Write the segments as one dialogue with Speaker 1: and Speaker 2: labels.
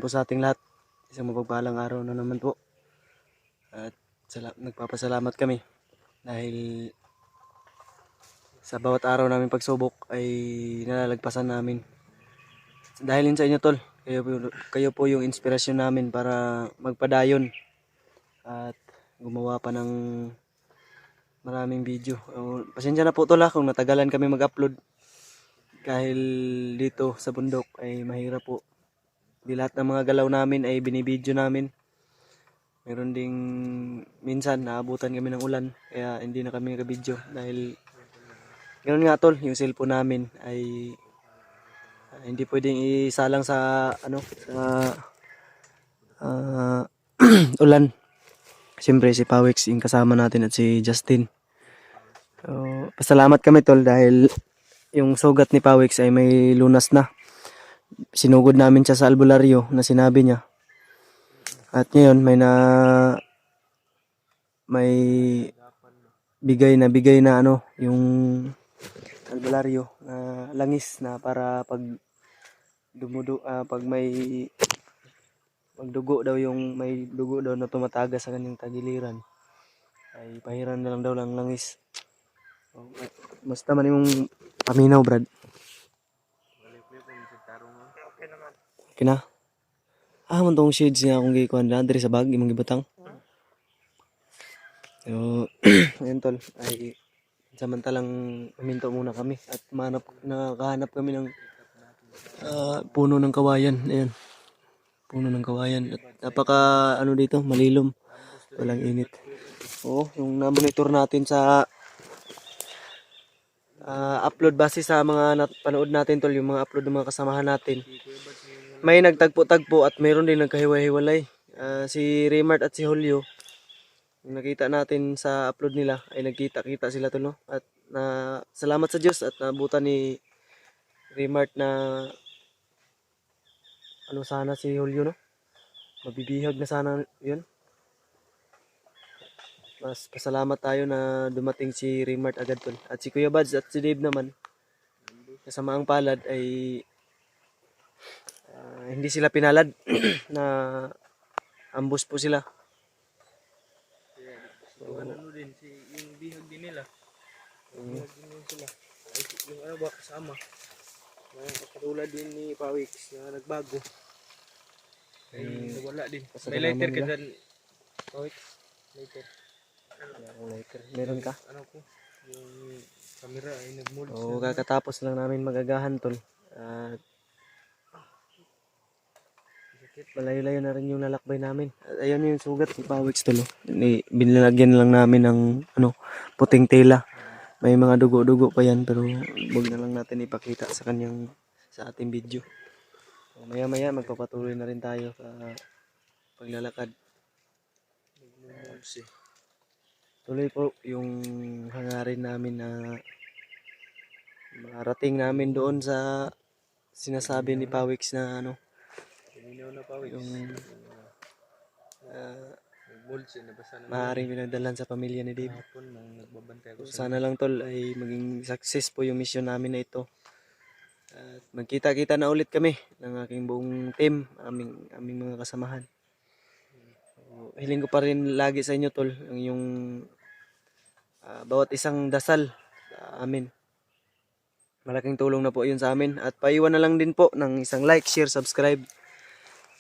Speaker 1: po sa ating lahat. Isang mapagpalang araw na naman po. At nagpapasalamat kami dahil sa bawat araw namin pagsubok ay nalalagpasan namin. Dahil sa inyo tol, kayo po yung inspirasyon namin para magpadayon at gumawa pa ng maraming video. Pasensya na po tol kung natagalan kami mag-upload dahil dito sa bundok ay mahirap po. Di lahat ng mga galaw namin ay binibideo namin. Meron ding minsan naabutan kami ng ulan kaya hindi na kami naka-video dahil ganoon nga tol, yung cellphone namin ay hindi pwedeng isalang sa ulan. Siyempre si Pawix yung kasama natin at si Justin. So, pasalamat kami tol dahil yung sugat ni Pawix ay may lunas na. Sinugod namin siya sa albularyo na sinabi niya. At ngayon may bigay na yung albularyo na langis na para pag magdugo daw yung may dugo daw na tumatagas sa kanyang tagiliran ay pahiran na lang daw lang langis. Basta man yung paminaw brad. Okay na. Man tong shades nga akong gikuhan na diri sa bag imong gibutang. So, ayun tol ay samantalang huminto muna kami at nakahanap kami ng puno ng kawayan. Ayan. Puno ng kawayan at napaka dito, malilom. Walang init. Yung na-monitor natin sa upload base sa mga panood natin tol, yung mga upload ng mga kasamahan natin. May nagtagpo-tagpo at mayroon din nagkahiwa-hiwalay. Si Raymart at si Julio, yung nakita natin sa upload nila ay nagkita-kita sila tol, no? At salamat sa Diyos at nabutan ni Raymart na sana si Julio, no? Mabibihag na sana yun. Mas pasalamat tayo na dumating si Raymart agad tol. At si Kuya Bads at si Dave naman, kasamaang palad ay hindi sila pinalad na ambush po sila. So, din yung bihag din nila. Bihag din sila. Ay, yung ba kasama. Katulad din ni Pawix na nagbago. Ay nawala din. May lighter ka dyan, Pawix. Lighter. Lighter. Meron ka? Ko? Yung camera ay nag-mold. Kakatapos lang namin magagahan tol. At malayo-layo na rin yung nalakbay namin. Ayun yung sugat si Pawix tol. Binilagyan lang namin ng puting tela. May mga dugo-dugo pa yan pero wag na lang natin ipakita sa ating video. So, maya-maya magpapatuloy na rin tayo sa paglalakad. Tuloy po yung hangarin namin na marating namin doon sa sinasabi ni Pawix na yung maaaring pinagdalan sa pamilya ni Dave. Sana lang tol ay maging success po yung mission namin na ito. At magkita-kita na ulit kami ng aking buong team, aming mga kasamahan. So, hiling ko pa rin lagi sa inyo tol yung bawat isang dasal sa amin. Malaking tulong na po yun sa amin. At paiwan na lang din po ng isang like, share, subscribe.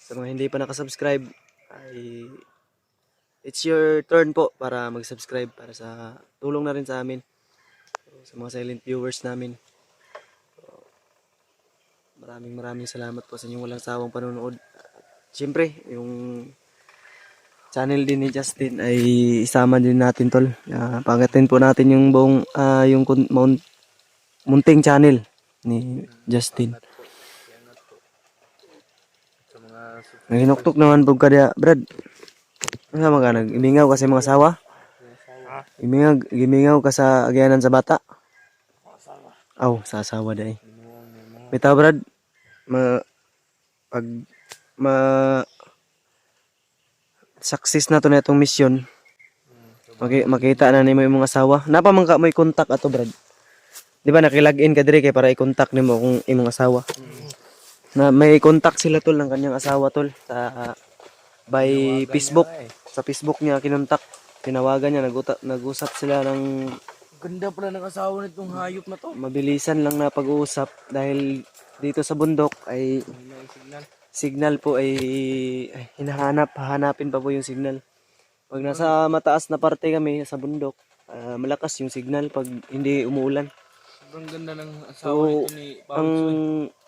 Speaker 1: Sa mga hindi pa nakasubscribe ay it's your turn po para mag-subscribe para sa tulong na rin sa amin. So, sa mga silent viewers namin. So, maraming salamat po sa inyong walang sawang panonood. Siyempre, yung channel din ni Justin ay isama din natin tol. Pagatin po natin yung buong yung munting channel ni Justin. Naginuktok naman po kada Brad. Ano mga nag-imingaw kasi mga sawa? Imingaw ka sa agyanan sa bata? Sa asawa dahil. Bitaw Brad, success na to na itong mission. Makita na nimo yung mga asawa. Napa man ka may contact ato Brad? Di ba nakilagin ka dire kay para i-contact nimo kung imong asawa? Na may contact sila tol ng kanyang asawa tol sa by
Speaker 2: Tinawagan
Speaker 1: Facebook.
Speaker 2: niya, eh.
Speaker 1: Sa Facebook niya kinontak. Tinawagan niya, nag-usap sila ng
Speaker 2: Ganda pala ng asawa nitong hayop na to.
Speaker 1: mabilisan lang na pag-uusap dahil dito sa bundok ay
Speaker 2: May signal.
Speaker 1: signal po ay hahanapin pa po yung signal. Pag nasa mataas na parte kami sa bundok, malakas yung signal pag hindi umuulan.
Speaker 2: Sobrang ganda ng asawa
Speaker 1: So,
Speaker 2: nito ni
Speaker 1: ang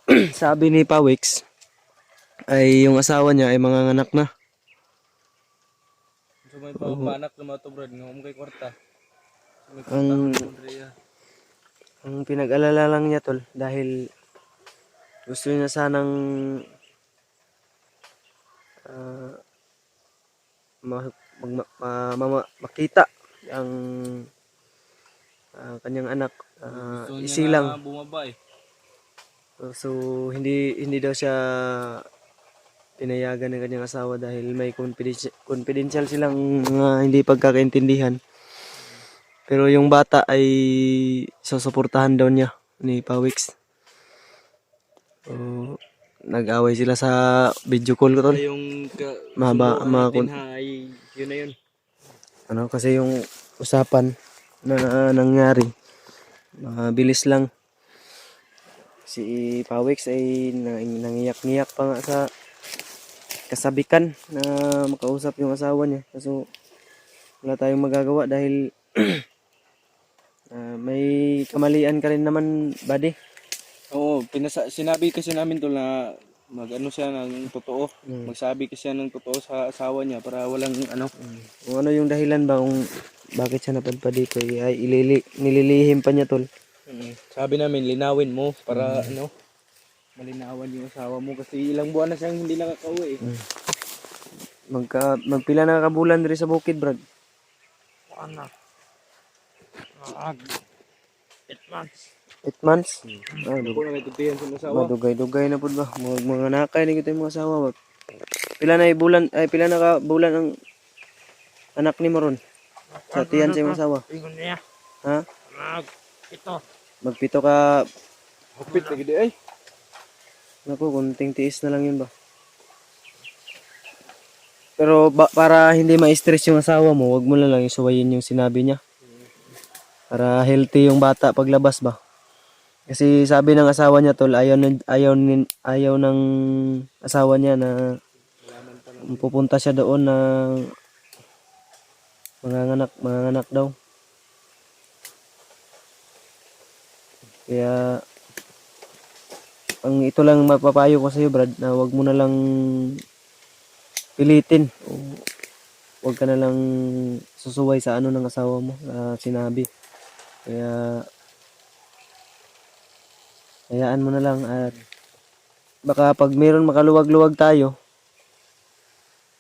Speaker 2: Pawix.
Speaker 1: sabi ni Pawix ay yung asawa niya ay manganganak na.
Speaker 2: So may papanak na mga to brad. Ngam kay kwarta. So, may
Speaker 1: Ang
Speaker 2: kwarta Andrea.
Speaker 1: ang pinag-alala lang niya tol dahil gusto niya sanang ah, makita ang kanyang anak
Speaker 2: Gusto niya
Speaker 1: isilang.
Speaker 2: nga bumaba eh.
Speaker 1: So hindi daw siya pinayagan ng kanyang asawa dahil may confidential silang hindi pagkakaintindihan. Pero yung bata ay susuportahan daw niya ni Pawix. So, nag-away sila sa video call ko tol.
Speaker 2: Yung
Speaker 1: Mahaba
Speaker 2: natin ay yun na yun.
Speaker 1: ano kasi yung usapan na nangyari. Mabilis lang. Si Pawix ay nangiyak-ngiyak pa nga sa kasabikan na makausap yung asawa niya. So, wala tayong magagawa dahil may kamalian ka rin naman, buddy.
Speaker 2: Oo, sinabi kasi namin to na mag-ano siya ng totoo. Magsabi kasi siya ng totoo sa asawa niya para walang ano.
Speaker 1: Kung ano yung dahilan ba kung bakit siya napadpa dito ay nililihim pa niya tol.
Speaker 2: Sabi namin linawin mo para ano malinawan yung asawa mo kasi ilang buwan na siyang hindi nakakauwi eh.
Speaker 1: Magpila na kabulan diri sa bukid, brad.
Speaker 2: Ano? 8 months.
Speaker 1: 8 months.
Speaker 2: Ako na may tutihan sa asawa.
Speaker 1: Madugay-dugay na pud ba. Mga nakay ni kita yung mga asawa ba. Pila na ka bulan ang anak ni mo ron. Sa tiyan sa imong asawa.
Speaker 2: Ingon niya.
Speaker 1: Ha?
Speaker 2: Ito.
Speaker 1: Magpito ka.
Speaker 2: Hupit lagi di ay.
Speaker 1: Naku, kunting tiis na lang yun ba. Pero para hindi ma-stress yung asawa mo, wag mo na lang isuwayin yung sinabi niya. Para healthy yung bata paglabas ba. Kasi sabi ng asawa niya tol, ayaw ng asawa niya na pupunta siya doon na manganganak daw. Kaya ang ito lang mapapayo ko sa iyo, Brad, na wag mo na lang pilitin. Wag ka na lang susuway sa ano ng asawa mo, sinabi. Kaya hayaan mo na lang at baka pag meron makaluwag-luwag tayo,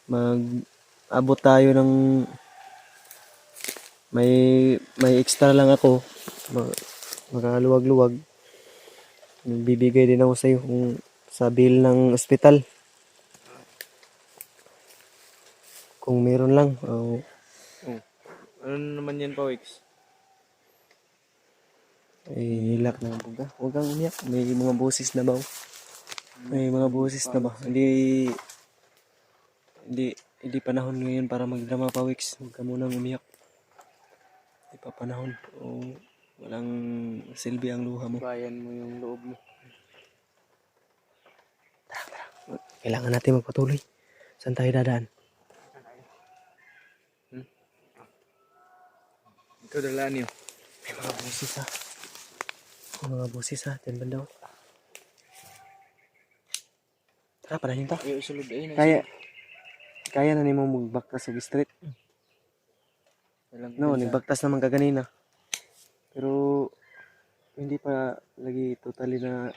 Speaker 1: mag-abot tayo ng may extra lang ako, makaluwag-luwag. Bibigay din ako sa iyo kung sa bill ng ospital. Kung meron lang.
Speaker 2: Ano naman yan, Pawix?
Speaker 1: Hilak na buga. Huwag kang umiyak. May mga boses na ba? May mga boses na ba? Hindi panahon ngayon para magdrama, Pawix. Huwag ka munang umiyak. Hindi pa panahon. Walang silbi ang luha mo.
Speaker 2: Bayan mo yung loob mo.
Speaker 1: Tara. Kailangan natin magpatuloy. Saan tayo dadaan?
Speaker 2: Ikaw dalaan niyo.
Speaker 1: May mga boses ha. May mga boses ha. Diyan bandaw. Tara, panahin ta.
Speaker 2: Ay, usulod ay.
Speaker 1: Kaya na ni mo magbaktas sa street. No, nagbaktas naman kaganina. Pero hindi pa lagi totally na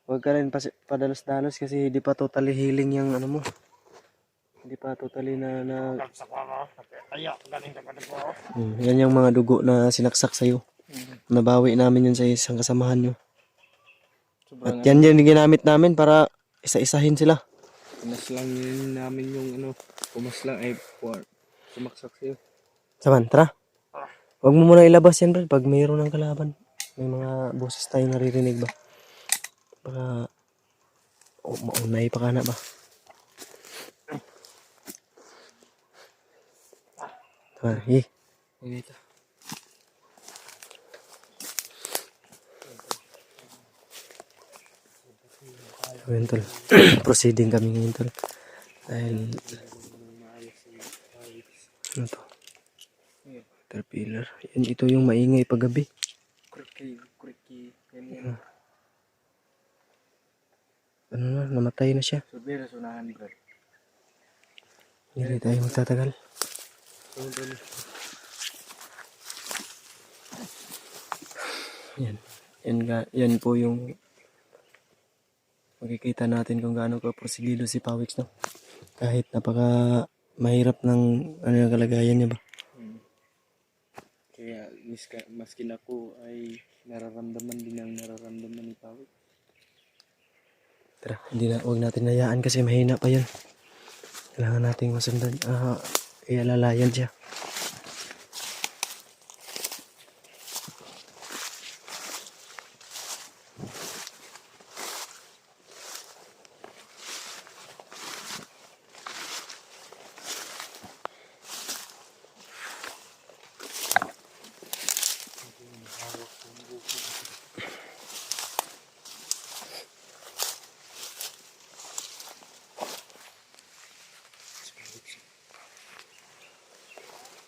Speaker 1: wag ka rin padalos-dalos kasi hindi pa totally healing yung ano mo. Hindi pa totally na yan yung mga dugo na sinaksak sa'yo. Nabawi namin yun sa isang kasamahan nyo. At yan yung ginamit namin para isa-isahin sila.
Speaker 2: Pumas lang yun namin yung ano. Pumas lang ay sumaksak sa'yo.
Speaker 1: Saman, tara. Huwag mo muna ilabas yan, Brad, pag mayroon ng kalaban. May mga boses tayong naririnig ba? Baka maunay pa ka na ba? Eh.
Speaker 2: Ganito.
Speaker 1: So yun tol. Proceeding kami ngayon tol. Dahil ano to? Caterpillar. Yan, ito yung maingay paggabi.
Speaker 2: Kuriki. Ganyan.
Speaker 1: Ano na, namatay na siya.
Speaker 2: Survey na sunahan, bro.
Speaker 1: Hindi tayo magtatagal. Yan. Yan po yung makikita natin kung gaano ka prosegido si Pawix, no? Kahit napaka mahirap ng ano yung kalagayan niya ba?
Speaker 2: Kaya maskin ako ay nararamdaman din ang nararamdaman ni Pawik.
Speaker 1: Tara, huwag natin hayaan kasi mahina pa yun. Kailangan nating masundan. Ialalayan siya.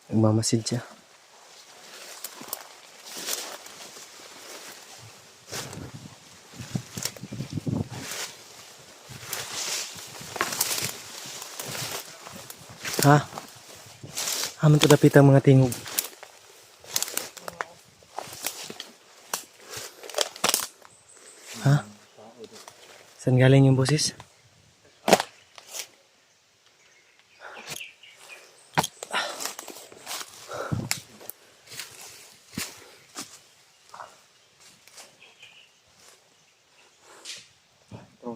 Speaker 1: Nagmamasid siya. Ha? Haman to dapit ang mga tingog. Ha? Saan galing yung boses?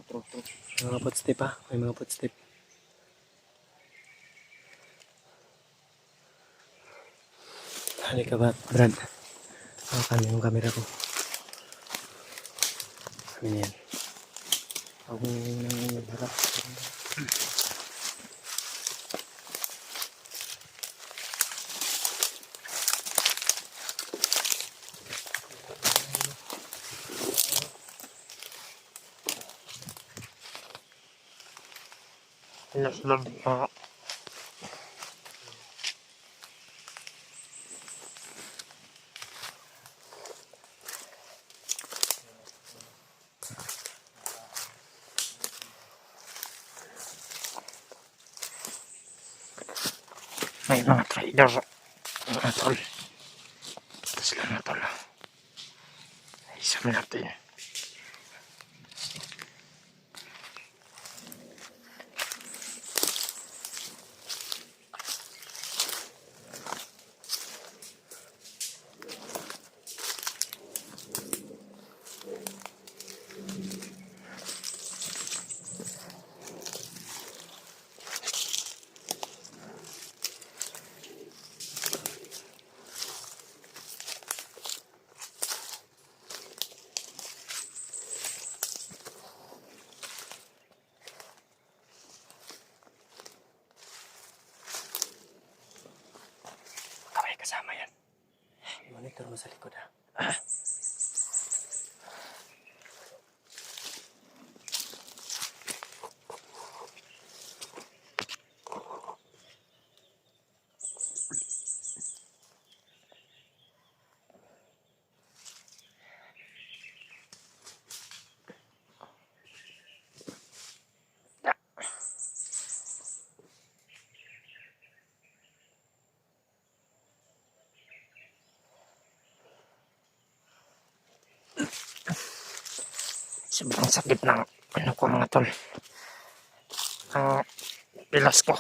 Speaker 2: Tro.
Speaker 1: Mga footstep ha? May mga footstep. Halika ba, Brad? Hawakan mo yung camera ko. Ano yan? Ako nang harap.
Speaker 3: May mga trader, mga tol. Ito sila mga tol. Isama natin. Kami kasama yan.
Speaker 1: Monitor mo sa likod ha.
Speaker 3: Sobrang sakit ng ano ko mga tol. Ang pilas ko.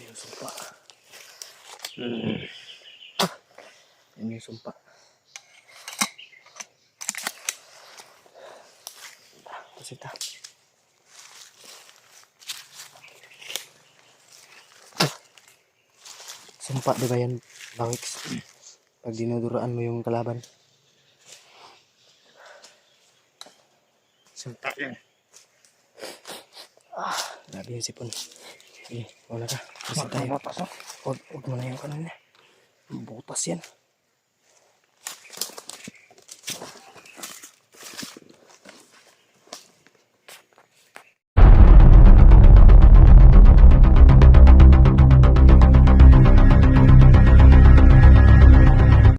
Speaker 1: Yung sumpa.
Speaker 3: Hmm.
Speaker 1: Yan yung sumpa. Pasita. Sumpa di ba yan, Bawix? Pag dinuduraan mo yung kalaban.
Speaker 3: Sinta yan.
Speaker 1: Grabe yung sipon. Sige, wala ka. Kasi tayo.
Speaker 3: Butas oh.
Speaker 1: Huwag mo na yung kanan niya. Butas yan.